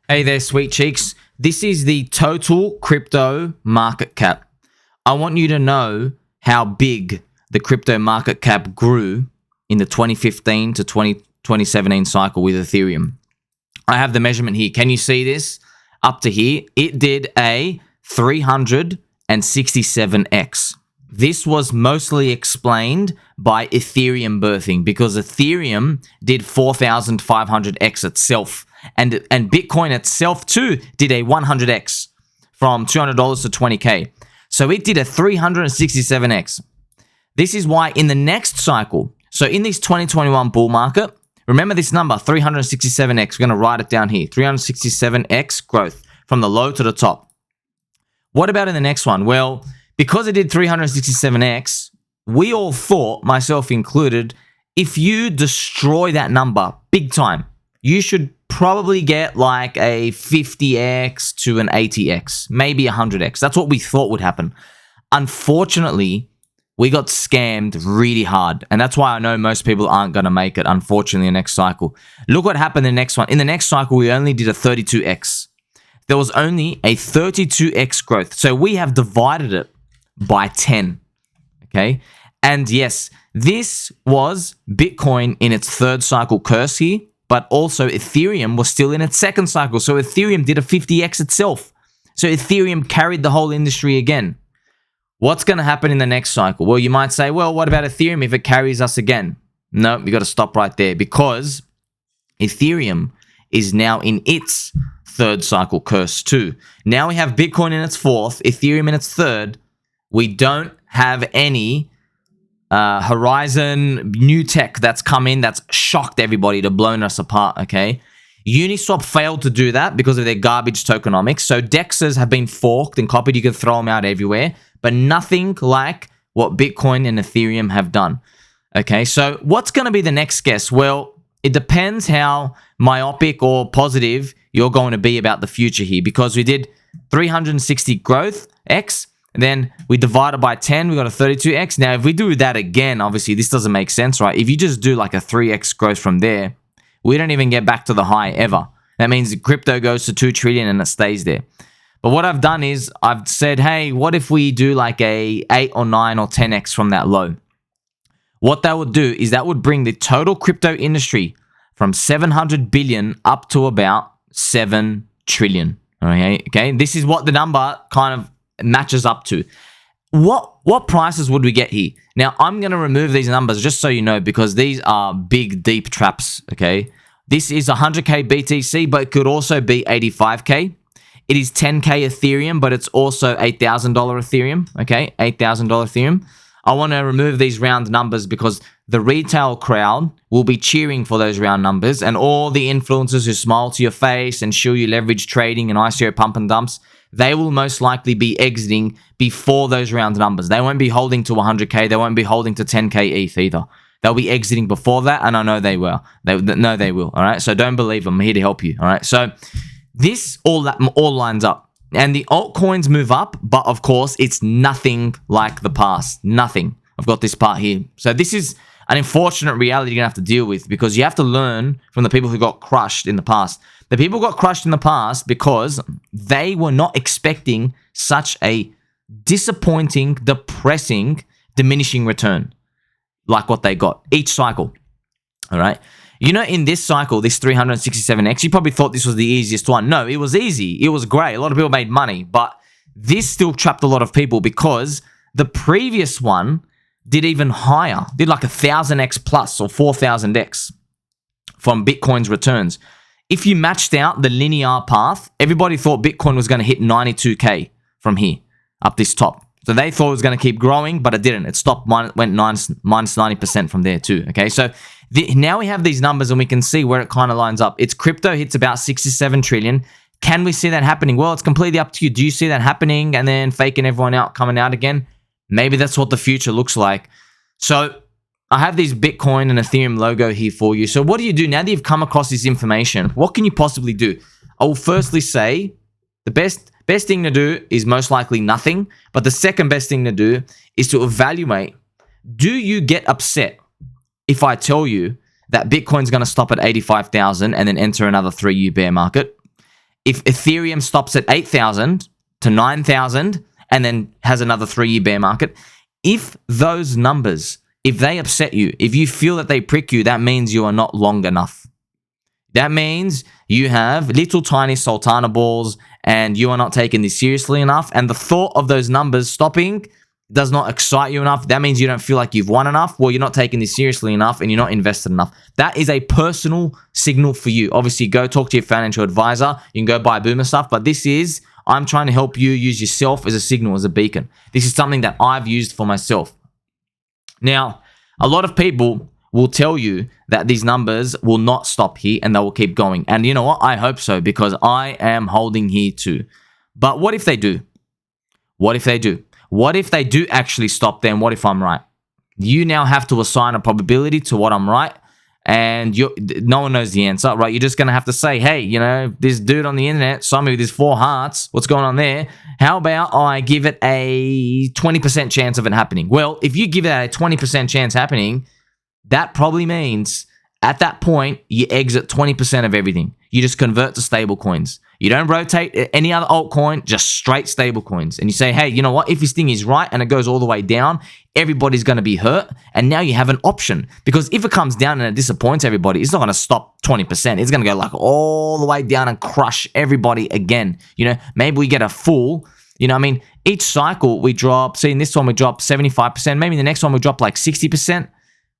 Hey there, sweet cheeks. This is the total crypto market cap. I want you to know how big the crypto market cap grew in the 2015 to 2017 cycle with Ethereum. I have the measurement here. Can you see this? Up to here, it did a 367x. This was mostly explained by Ethereum birthing because Ethereum did 4,500x itself. And Bitcoin itself too did a 100x from $200 to 20K. So it did a 367x. This is why in the next cycle, so in this 2021 bull market, remember this number, 367x. We're going to write it down here, 367x growth from the low to the top. What about in the next one? Well, because it did 367x, we all thought, myself included, if you destroy that number big time, you should probably get like a 50x to an 80x, maybe 100x. That's what we thought would happen. Unfortunately, we got scammed really hard. And that's why I know most people aren't going to make it, unfortunately, in the next cycle. Look what happened in the next one. In the next cycle, we only did a 32x. There was only a 32x growth. So we have divided it by 10. Okay. And yes, this was Bitcoin in its third cycle curse here. But also Ethereum was still in its second cycle. So Ethereum did a 50x itself. So Ethereum carried the whole industry again. What's going to happen in the next cycle? Well, you might say, well, what about Ethereum if it carries us again? No, you got to stop right there because Ethereum is now in its third cycle curse too. Now we have Bitcoin in its fourth, Ethereum in its third. We don't have any Horizon new tech that's come in that's shocked everybody to blown us apart, okay? Uniswap failed to do that because of their garbage tokenomics. So DEXs have been forked and copied. You can throw them out everywhere, but nothing like what Bitcoin and Ethereum have done, okay? So what's going to be the next guess? Well, it depends how myopic or positive you're going to be about the future here because we did 360 growth X. And then we divided by 10, we got a 32x. Now, if we do that again, obviously this doesn't make sense, right? If you just do like a 3x growth from there, we don't even get back to the high ever. That means crypto goes to 2 trillion and it stays there. But what I've done is I've said, hey, what if we do like a 8 or 9 or 10x from that low? What that would do is that would bring the total crypto industry from 700 billion up to about 7 trillion. Okay, this is what the number kind of matches up to. What prices would we get here? Now, I'm going to remove these numbers just so you know because these are big, deep traps, okay? This is 100K BTC, but it could also be 85K. It is 10K Ethereum, but it's also $8,000 Ethereum, okay? $8,000 Ethereum. I want to remove these round numbers because the retail crowd will be cheering for those round numbers and all the influencers who smile to your face and show you leverage trading and ICO pump and dumps, they will most likely be exiting before those round numbers. They won't be holding to 100K. They won't be holding to 10K ETH either. They'll be exiting before that, and I know they will. They will, all right? So don't believe them. I'm here to help you, all right? So this all lines up. And the altcoins move up, but of course, it's nothing like the past. Nothing. I've got this part here. So this is an unfortunate reality you're going to have to deal with because you have to learn from the people who got crushed in the past. The people got crushed in the past because they were not expecting such a disappointing, depressing, diminishing return like what they got each cycle. All right. You know, in this cycle, this 367x, you probably thought this was the easiest one. No, it was easy. It was great. A lot of people made money, but this still trapped a lot of people because the previous one did even higher, did like 1,000x plus or 4,000x from Bitcoin's returns. If you matched out the linear path, everybody thought Bitcoin was going to hit 92K from here up this top. So they thought it was going to keep growing, but it didn't. It stopped, went minus 90% from there too. Okay, so now we have these numbers and we can see where it kind of lines up. Its crypto hits about 67 trillion. Can we see that happening? Well, it's completely up to you. Do you see that happening and then faking everyone out, coming out again? Maybe that's what the future looks like. So I have these Bitcoin and Ethereum logo here for you. So what do you do now that you've come across this information? What can you possibly do? I will firstly say the best thing to do is most likely nothing. But the second best thing to do is to evaluate, do you get upset if I tell you that Bitcoin's going to stop at 85,000 and then enter another 3-year bear market? if Ethereum stops at 8,000 to 9,000 and then has another 3-year bear market, if those numbers, if they upset you, if you feel that they prick you, that means you are not long enough. That means you have little tiny sultana balls and you are not taking this seriously enough. And the thought of those numbers stopping does not excite you enough. That means you don't feel like you've won enough. Well, you're not taking this seriously enough and you're not invested enough. That is a personal signal for you. Obviously, go talk to your financial advisor. You can go buy boomer stuff. But this is, I'm trying to help you use yourself as a signal, as a beacon. This is something that I've used for myself. Now, a lot of people will tell you that these numbers will not stop here and they will keep going. And you know what? I hope so, because I am holding here too. But what if they do? What if they do? What if they do actually stop then? What if I'm right? You now have to assign a probability to what I'm right. And no one knows the answer, right? You're just going to have to say, hey, you know, this dude on the internet saw me with his 4 hearts. What's going on there? How about I give it a 20% chance of it happening? Well, if you give it a 20% chance happening, that probably means at that point, you exit 20% of everything. You just convert to stable coins. You don't rotate any other altcoin, just straight stable coins. And you say, hey, you know what? If this thing is right and it goes all the way down, everybody's going to be hurt. And now you have an option. Because if it comes down and it disappoints everybody, it's not going to stop 20%. It's going to go like all the way down and crush everybody again. You know, maybe we get a full, you know, I mean, each cycle we drop, see in this one we drop 75%. Maybe the next one we drop like 60%.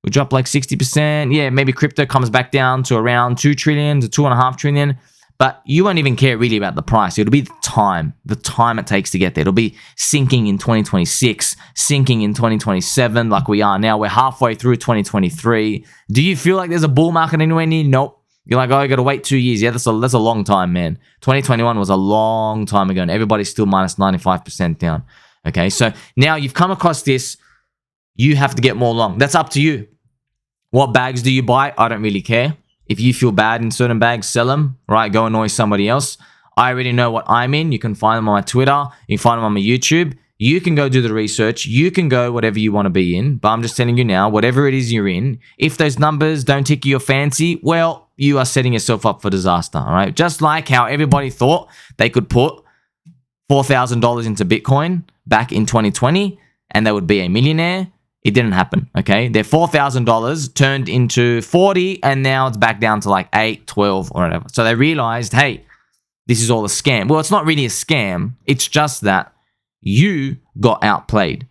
We drop like 60%. Yeah, maybe crypto comes back down to around 2 trillion to 2.5 trillion. But you won't even care really about the price. It'll be the time it takes to get there. It'll be sinking in 2026, sinking in 2027 like we are now. We're halfway through 2023. Do you feel like there's a bull market anywhere near? Nope. You're like, oh, I got to wait 2 years. Yeah, that's a long time, man. 2021 was a long time ago and everybody's still minus 95% down. Okay, so now you've come across this. You have to get more long. That's up to you. What bags do you buy? I don't really care. If you feel bad in certain bags, sell them, right? Go annoy somebody else. I already know what I'm in. You can find them on my Twitter. You can find them on my YouTube. You can go do the research. You can go whatever you want to be in. But I'm just telling you now, whatever it is you're in, if those numbers don't tickle your fancy, well, you are setting yourself up for disaster, all right? Just like how everybody thought they could put $4,000 into Bitcoin back in 2020 and they would be a millionaire. It didn't happen, okay? Their $4,000 turned into 40 and now it's back down to like 8, 12 or whatever. So they realized, hey, this is all a scam. Well, it's not really a scam. It's just that you got outplayed.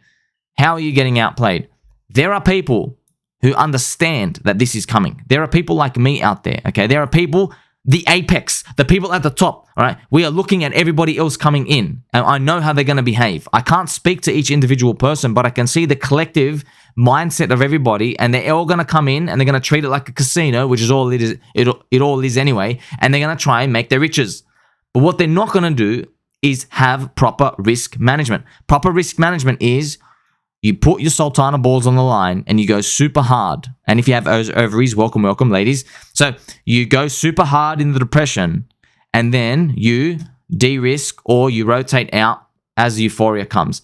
How are you getting outplayed? There are people who understand that this is coming. There are people like me out there, okay? There are people, the apex, the people at the top, all right? We are looking at everybody else coming in, and I know how they're going to behave. I can't speak to each individual person, but I can see the collective mindset of everybody, and they're all going to come in, and they're going to treat it like a casino, which is all it is. It all is anyway, and they're going to try and make their riches. But what they're not going to do is have proper risk management. Proper risk management is you put your sultana balls on the line and you go super hard. And if you have ovaries, welcome, ladies. So you go super hard in the depression and then you de-risk or you rotate out as the euphoria comes.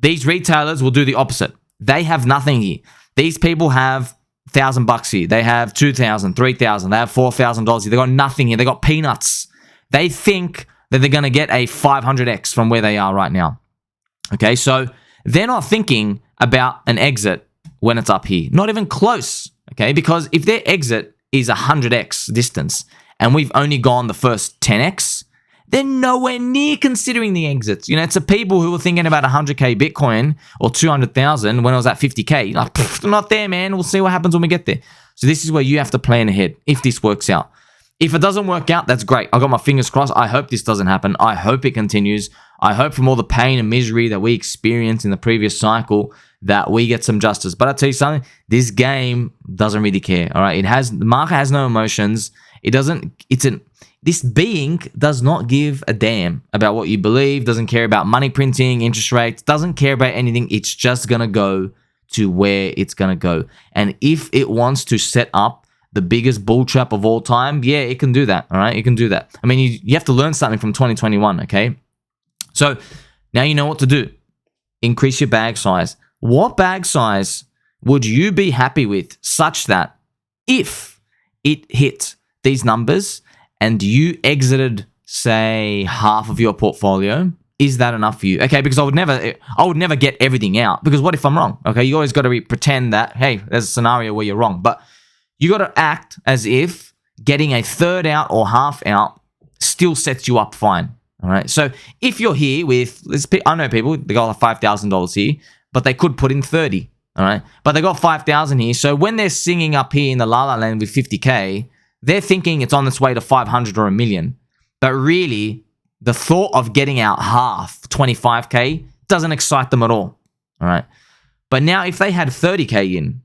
These retailers will do the opposite. They have nothing here. These people have $1,000 here. They have $2,000, $3,000. They have $4,000 here. They got nothing here. They got peanuts. They think that they're going to get a 500x from where they are right now. Okay, so they're not thinking about an exit when it's up here. Not even close, okay? Because if their exit is 100x distance and we've only gone the first 10x, they're nowhere near considering the exits. You know, it's the people who were thinking about 100K Bitcoin or 200,000 when it was at 50K. Like, they're not there, man. We'll see what happens when we get there. So this is where you have to plan ahead if this works out. If it doesn't work out, that's great. I got my fingers crossed. I hope this doesn't happen. I hope it continues. I hope from all the pain and misery that we experienced in the previous cycle that we get some justice. But I'll tell you something, this game doesn't really care, all right? The market has no emotions. This being does not give a damn about what you believe, doesn't care about money printing, interest rates, doesn't care about anything. It's just going to go to where it's going to go. And if it wants to set up the biggest bull trap of all time, yeah, it can do that, all right? It can do that. I mean, you have to learn something from 2021, okay? So now you know what to do. Increase your bag size. What bag size would you be happy with such that if it hit these numbers and you exited say half of your portfolio, is that enough for you? Okay, because I would never get everything out, because what if I'm wrong? Okay, you always got to pretend that, hey, there's a scenario where you're wrong, but you got to act as if getting a third out or half out still sets you up fine. All right. So if you're here with, I know people, they got like $5,000 here, but they could put in 30. All right. But they got 5,000 here. So when they're singing up here in the La La Land with 50K, they're thinking it's on its way to 500 or a million. But really, the thought of getting out half, 25K, doesn't excite them at all. All right. But now if they had 30K in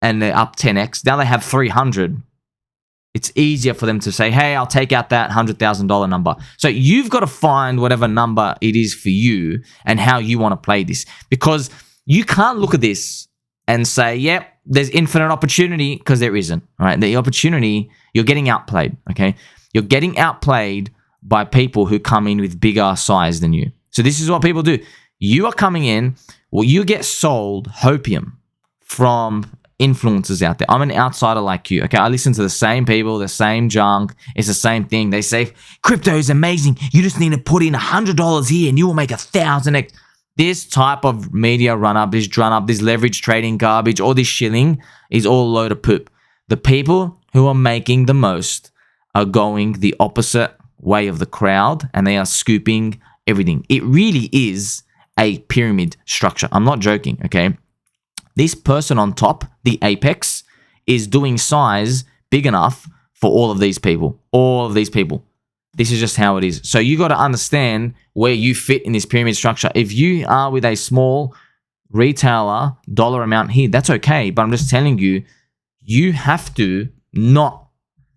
and they're up 10x, now they have 300. It's easier for them to say, hey, I'll take out that $100,000 number. So you've got to find whatever number it is for you and how you want to play this. Because you can't look at this and say, yep, there's infinite opportunity, because there isn't. All right. The opportunity, you're getting outplayed. Okay. You're getting outplayed by people who come in with bigger size than you. So this is what people do. You are coming in, well, you get sold hopium from influencers out there. I'm an outsider like you. Okay, I listen to the same people, the same junk. It's the same thing. They say crypto is amazing. You just need to put in $100 here and you will make 1,000x. This type of media run up, this leverage trading garbage, all this shilling is all a load of poop. The people who are making the most are going the opposite way of the crowd, and they are scooping everything. It really is a pyramid structure. I'm not joking. Okay. This person on top, the apex, is doing size big enough for all of these people. All of these people. This is just how it is. So you got to understand where you fit in this pyramid structure. If you are with a small retailer dollar amount here, that's okay. But I'm just telling you, you have to not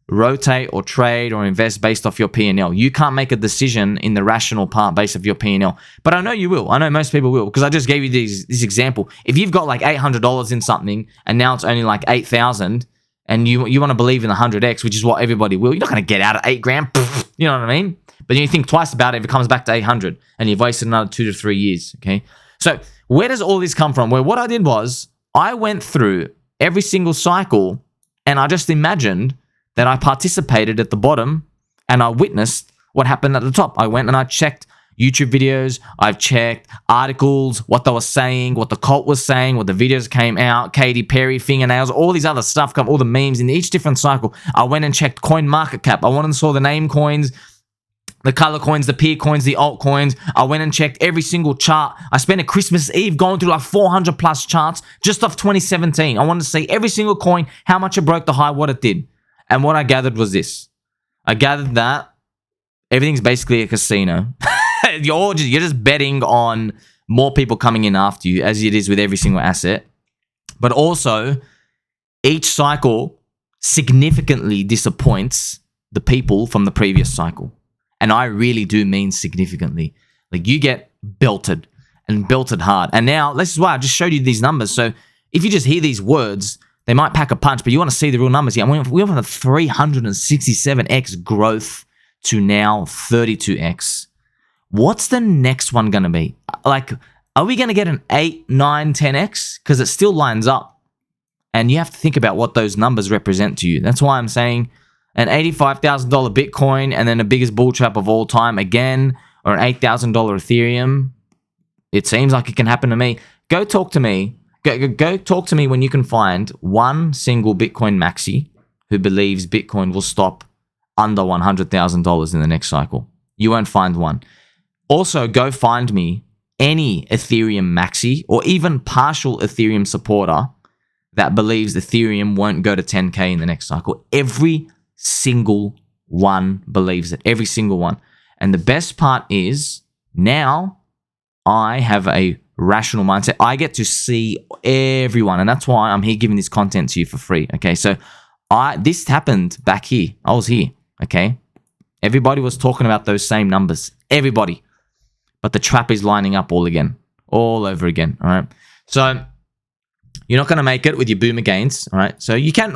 rotate or trade or invest based off your P&L. You can't make a decision in the rational part based off your P&L. But I know you will. I know most people will, because I just gave you this example. If you've got like $800 in something and now it's only like 8,000 and you want to believe in the 100x, which is what everybody will, you're not going to get out at 8 grand. You know what I mean? But then you think twice about it if it comes back to 800 and you've wasted another 2 to 3 years. Okay. So where does all this come from? Well, what I did was I went through every single cycle and I just imagined that I participated at the bottom and I witnessed what happened at the top. I went and I checked YouTube videos. I've checked articles, what they were saying, what the cult was saying, what the videos came out, Katy Perry, fingernails, all these other stuff, all the memes in each different cycle. I went and checked coin market cap. I went and saw the name coins, the color coins, the peer coins, the altcoins. I went and checked every single chart. I spent a Christmas Eve going through like 400 plus charts just off 2017. I wanted to see every single coin, how much it broke the high, what it did. And what I gathered was this. I gathered that everything's basically a casino. You're just betting on more people coming in after you, as it is with every single asset. But also, each cycle significantly disappoints the people from the previous cycle. And I really do mean significantly. Like, you get belted and belted hard. And now, this is why I just showed you these numbers. So if you just hear these words, they might pack a punch, but you want to see the real numbers here. We have a 367x growth to now 32x. What's the next one going to be? Like, are we going to get an 8, 9, 10x? Because it still lines up. And you have to think about what those numbers represent to you. That's why I'm saying an $85,000 Bitcoin and then the biggest bull trap of all time again, or an $8,000 Ethereum. It seems like it can happen to me. Go talk to me. Go talk to me when you can find one single Bitcoin maxi who believes Bitcoin will stop under $100,000 in the next cycle. You won't find one. Also, go find me any Ethereum maxi or even partial Ethereum supporter that believes Ethereum won't go to 10K in the next cycle. Every single one believes it. Every single one. And the best part is now I have a rational mindset. I get to see everyone, and that's why I'm here giving this content to you for free. Okay, so this happened back here. I was here. Okay, everybody was talking about those same numbers. Everybody, but the trap is lining up all over again. All right, so you're not going to make it with your boomer gains. All right, so you can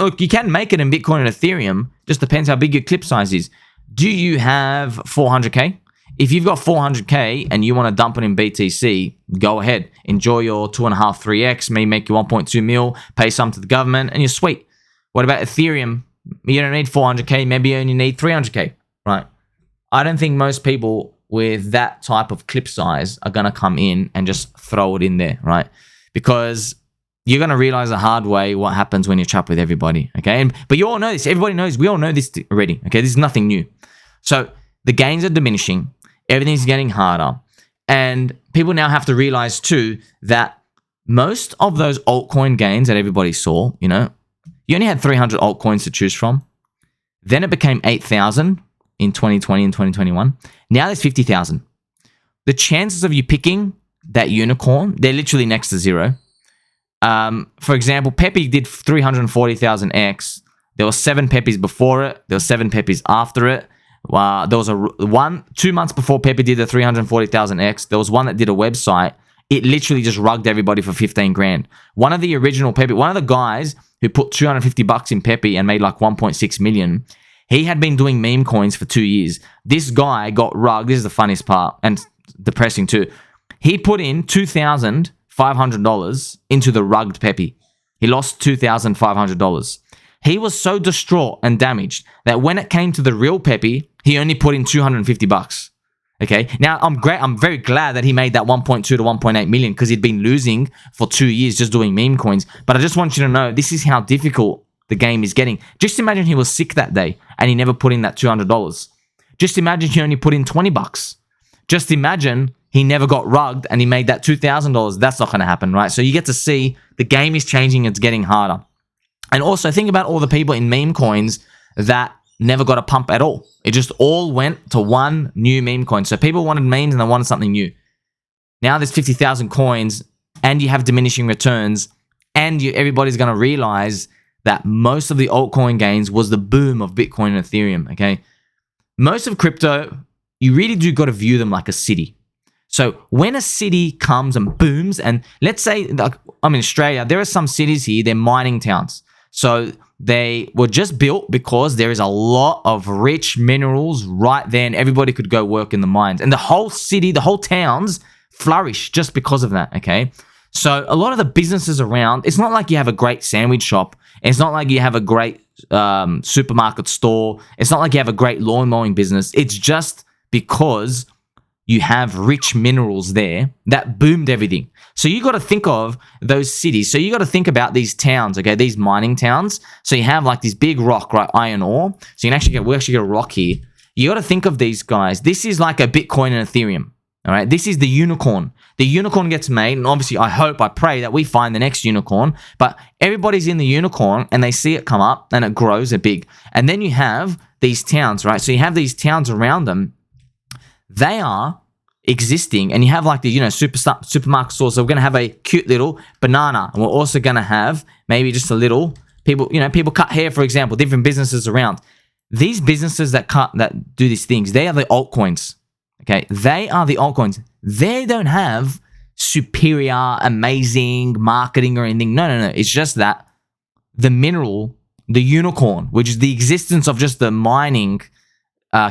make it in Bitcoin and Ethereum. Just depends how big your clip size is. Do you have 400K? If you've got 400K and you want to dump it in BTC, go ahead. Enjoy your 2.5, 3x, maybe make you 1.2 mil, pay some to the government, and you're sweet. What about Ethereum? You don't need 400K, maybe you only need 300K, right? I don't think most people with that type of clip size are going to come in and just throw it in there, right? Because you're going to realize the hard way what happens when you trap with everybody, okay? But you all know this. Everybody knows. We all know this already, okay? This is nothing new. So the gains are diminishing. Everything's getting harder. And people now have to realize too that most of those altcoin gains that everybody saw, you know, you only had 300 altcoins to choose from. Then it became 8,000 in 2020 and 2021. Now there's 50,000. The chances of you picking that unicorn, they're literally next to zero. For example, PEPE did 340,000x. There were 7 PEPEs before it. There were 7 PEPEs after it. There was 2 months before PEPE did the 340,000x. There was one that did a website. It literally just rugged everybody for 15 grand. One of the original PEPE, one of the guys who put $250 in PEPE and made like 1.6 million, he had been doing meme coins for 2 years. This guy got rugged. This is the funniest part and depressing too. He put in $2,500 into the rugged PEPE. He lost $2,500. He was so distraught and damaged that when it came to the real PEPE, he only put in $250. Okay. Now I'm very glad that he made that 1.2 to 1.8 million because he'd been losing for 2 years just doing meme coins. But I just want you to know this is how difficult the game is getting. Just imagine he was sick that day and he never put in that $200. Just imagine he only put in $20. Just imagine he never got rugged and he made that $2,000. That's not going to happen, right? So you get to see the game is changing. It's getting harder. And also think about all the people in meme coins that never got a pump at all. It just all went to one new meme coin. So people wanted memes and they wanted something new. Now there's 50,000 coins and you have diminishing returns and everybody's going to realize that most of the altcoin gains was the boom of Bitcoin and Ethereum, okay? Most of crypto, you really do got to view them like a city. So when a city comes and booms, and let's say, like, I'm in Australia, there are some cities here, they're mining towns. So they were just built because there is a lot of rich minerals right there and everybody could go work in the mines. And the whole city, the whole towns flourish just because of that, okay? So a lot of the businesses around, it's not like you have a great sandwich shop. It's not like you have a great supermarket store. It's not like you have a great lawn mowing business. It's just because you have rich minerals there that boomed everything. So you got to think of those cities. So you got to think about these towns, okay, these mining towns. So you have like this big rock, right, iron ore. So you can we actually get a rock here. You got to think of these guys. This is like a Bitcoin and Ethereum, all right? This is the unicorn. The unicorn gets made, and obviously I pray that we find the next unicorn, but everybody's in the unicorn and they see it come up and it grows big. And then you have these towns, right? So you have these towns around them. They are existing, and you have like the, you know, supermarket stores. So we're going to have a cute little banana, and we're also going to have maybe just a little people cut hair, for example, different businesses around. These businesses that do these things, they are the altcoins. Okay, they are the altcoins. They don't have superior, amazing marketing or anything. No. It's just that the mineral, the unicorn, which is the existence of just the mining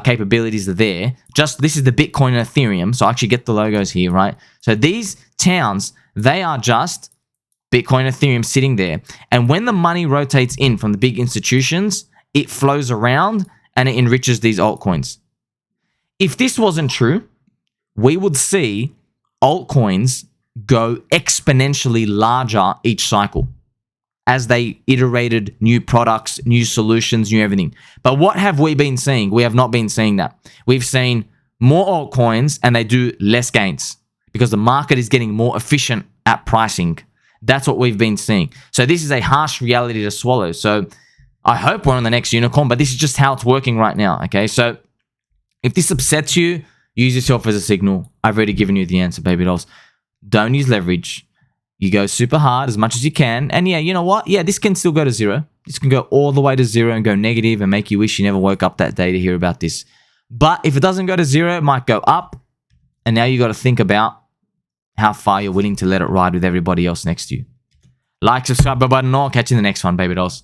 capabilities are there. Just this is the Bitcoin and Ethereum. So I actually get the logos here, right? So these towns, they are just Bitcoin and Ethereum sitting there. And when the money rotates in from the big institutions, it flows around and it enriches these altcoins. If this wasn't true, we would see altcoins go exponentially larger each cycle as they iterated new products, new solutions, new everything. But what have we been seeing? We have not been seeing that. We've seen more altcoins and they do less gains because the market is getting more efficient at pricing. That's what we've been seeing. So this is a harsh reality to swallow. So I hope we're on the next unicorn, but this is just how it's working right now, okay? So if this upsets you, use yourself as a signal. I've already given you the answer, baby dolls. Don't use leverage. You go super hard as much as you can. And yeah, you know what? Yeah, this can still go to zero. This can go all the way to zero and go negative and make you wish you never woke up that day to hear about this. But if it doesn't go to zero, it might go up. And now you got to think about how far you're willing to let it ride with everybody else next to you. Like, subscribe, button, or catch you in the next one, baby dolls.